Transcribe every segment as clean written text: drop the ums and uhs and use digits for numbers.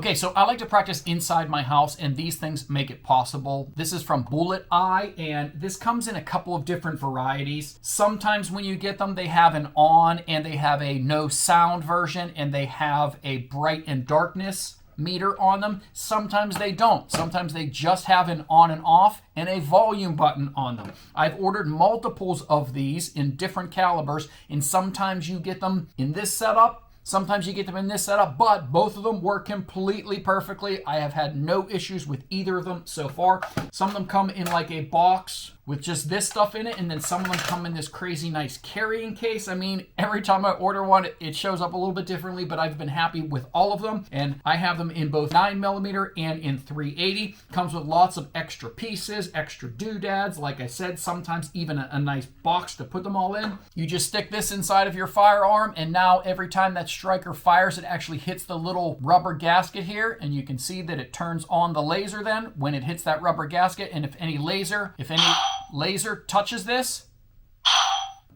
Okay, so I like to practice inside my house, and these things make it possible. This is from Bullet Eye, and this comes in a couple of different varieties. Sometimes when you get them, they have an on and they have a no sound version, and they have a bright and darkness meter on them. Sometimes they don't. Sometimes they just have an on and off and a volume button on them. I've ordered multiples of these in different calibers, and sometimes you get them in this setup, sometimes you get them in this setup, but both of them work completely perfectly. I have had no issues with either of them so far. Some of them come in like a box with just this stuff in it, and then some of them come in this crazy nice carrying case. I mean, every time I order one, it shows up a little bit differently, but I've been happy with all of them, and I have them in both 9mm and in 380. Comes with lots of extra pieces, extra doodads, like I said, sometimes even a nice box to put them all in. You just stick this inside of your firearm, and now every time that striker fires, it actually hits the little rubber gasket here, and you can see that it turns on the laser then when it hits that rubber gasket, and if any laser touches this,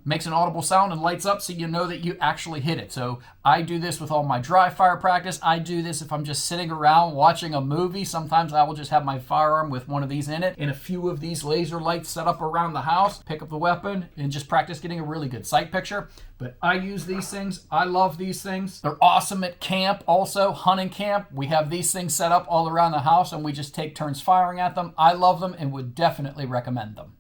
makes an audible sound and lights up so you know that you actually hit it. So I do this with all my dry fire practice. I do this if I'm just sitting around watching a movie. Sometimes I will just have my firearm with one of these in it and a few of these laser lights set up around the house, pick up the weapon, and just practice getting a really good sight picture. But I use these things. I love these things. They're awesome at camp also, hunting camp. We have these things set up all around the house and we just take turns firing at them. I love them and would definitely recommend them.